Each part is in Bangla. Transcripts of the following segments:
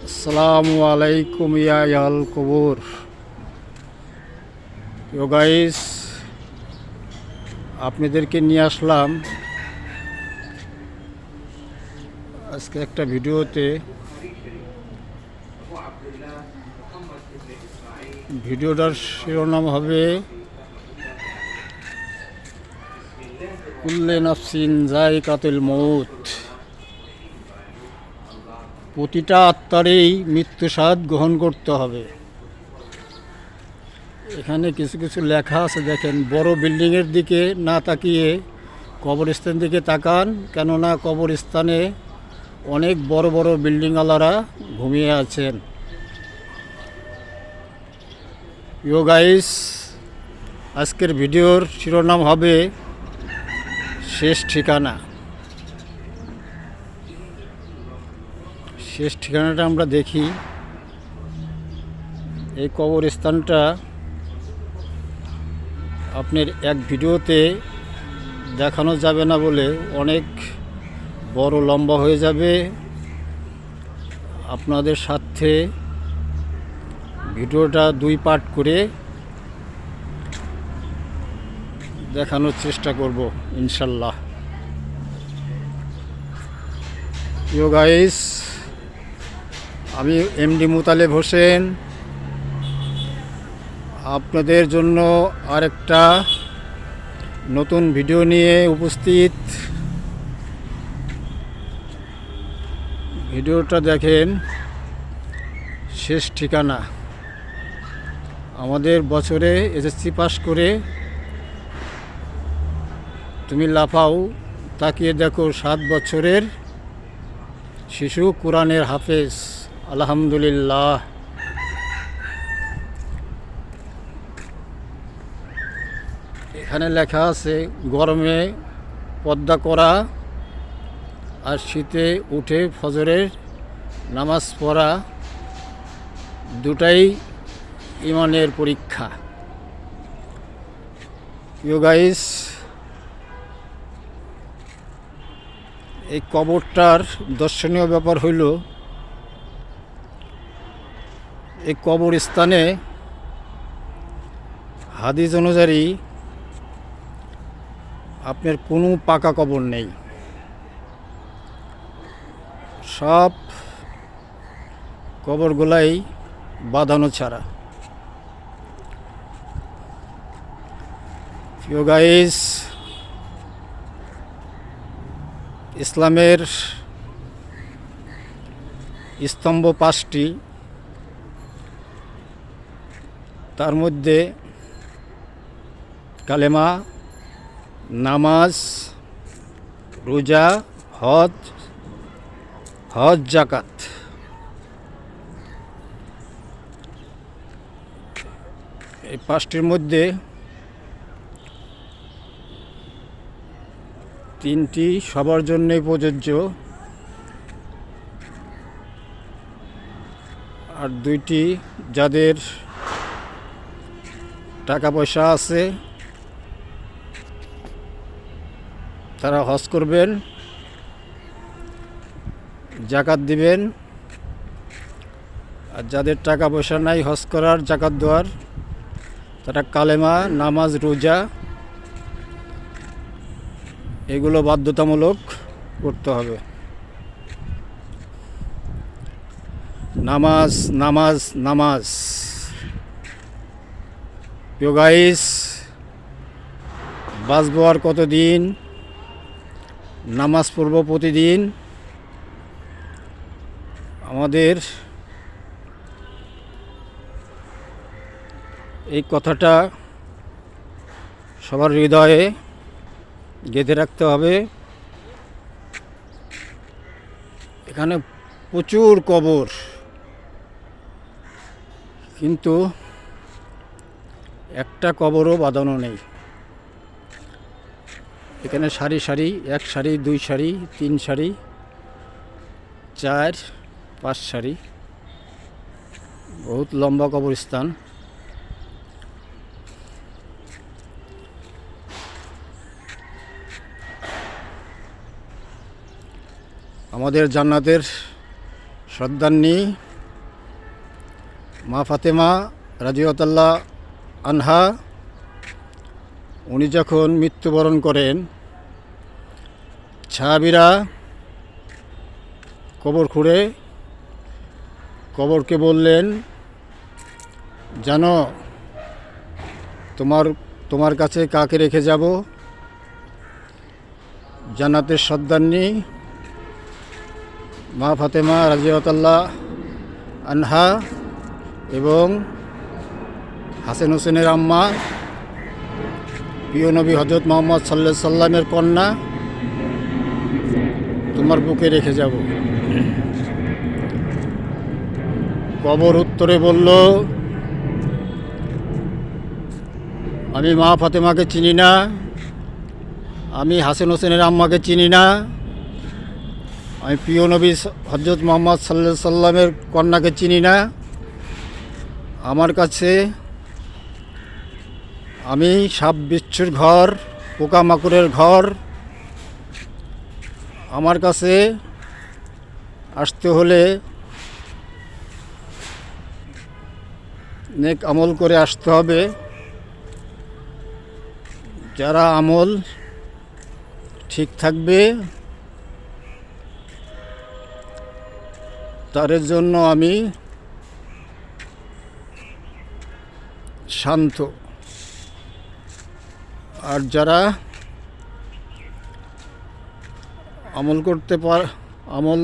আসসালামু আলাইকুম ইয়াল কবুর। তো গাইস, আপনাদেরকে নিয়ে আসলাম আজকে একটা ভিডিওতে। ভিডিওটার শিরোনাম হবে কুল্লে নাফসিন যায়কাতুল মউত। প্রতিটা আত্মারই মৃত্যু স্বাদ গ্রহণ করতে হবে। এখানে কিছু কিছু লেখা আছে, দেখেন। বড় বিল্ডিংয়ের দিকে না তাকিয়ে কবরস্থানের দিকে তাকান, কেননা কবরস্থানে অনেক বড় বড় বিল্ডিংওয়ালারা ঘুমিয়ে আছেন। ইয়ো গাইস, আজকের ভিডিওর শিরোনাম হবে শেষ ঠিকানা। শেষ ঠিকানাটা আমরা দেখি। এই কবরস্থানটা আপনার এক ভিডিওতে দেখানো যাবে না বলে অনেক বড় লম্বা হয়ে যাবে। আপনাদের সাথে ভিডিওটা 2 পার্ট করে দেখানোর চেষ্টা করব ইনশাল্লাহ। ইয়ো গাইস, আমি এমডি মুতালেব হোসেন আপনাদের জন্য আরেকটা নতুন ভিডিও নিয়ে উপস্থিত। ভিডিওটা দেখেন, শেষ ঠিকানা। আমাদের বছরে এসএসসি পাস করে তুমি লাফাও, তাকিয়ে দেখো 7 বছরের শিশু কোরআনের হাফেজ। আলহামদুলিল্লাহ। এখানে লেখা আছে গরমে পর্দা করা আর শীতে উঠে ফজরের নামাজ পড়া, দুটাই ইমানের পরীক্ষা। ইউ গাইস, এই কবরটার দর্শনীয় ব্যাপার হইল, এই কবরস্থানে হাদিস অনুযায়ী আপনার কোনো পাকা কবর নেই, সব কবরগুলাই বাঁধানো ছাড়া। প্রিয় গাইস, ইসলামের স্তম্ভ 5টি, তার মধ্যে কালেমা, নামাজ, রোজা, হজ, জাকাত। এই 5টির মধ্যে 3টি সবার জন্যই প্রযোজ্য, আর 2টি যাদের টাকা পয়সা আছে তারা হজ করবেন, জাকাত দিবেন। আর যাদের টাকা পয়সা নাই হজ করার, জাকাত দেওয়ার, তারা কালেমা, নামাজ, রোজা এগুলো বাধ্যতামূলক করতে হবে। নামাজ, নামাজ, নামাজ। প্রিয় গাইস, বাঁচবো আর কতদিন, নামাজ পড়ব প্রতিদিন। আমাদের এই কথাটা সবার হৃদয়ে গেঁথে রাখতে হবে। এখানে প্রচুর কবর, কিন্তু একটা কবরও বাঁধানো নেই। এখানে সারি সারি, 1 সারি, 2 সারি, 3 সারি, 4, 5 সারি, বহুত লম্বা কবরস্থান। আমাদের জান্নাতের সর্দারনি মা ফাতেমা রাদিয়াল্লাহু আনহা উনি যখন মৃত্যুবরণ করেন, সাহাবীরা কবর খুঁড়ে কবরকে বললেন, জানো তোমার কাছে কাকে রেখে যাব? জান্নাতের সর্দারনি মা ফাতেমা রাদিয়াল্লাহু আনহা এবং হাসান হোসেনের আম্মা প্রিয় নবী হযরত মুহাম্মদ সাল্লাল্লাহু আলাইহি সাল্লামের কন্যা তোমার বুকে রেখে যাব। কবর উত্তরে বলল, আমি মা ফাতেমাকে চিনি না, আমি হাসান হোসেনের আম্মাকে চিনি না, আমি প্রিয় নবী হযরত মুহাম্মদ সাল্লাল্লাহু আলাইহি সাল্লামের কন্যাকে চিনি না। আমার কাছে আমি সাপ বিচ্ছুর ঘর, পোকামাকড়ের ঘর, আমার কাছে আসতে হলে নেক আমল করে আসতে হবে। যারা আমল ঠিক থাকবে তাদের জন্য আমি শান্ত, আর যারা আমল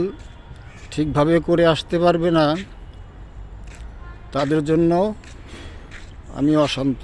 ঠিকভাবে করে আসতে পারবে না তাদের জন্য আমি অশান্ত।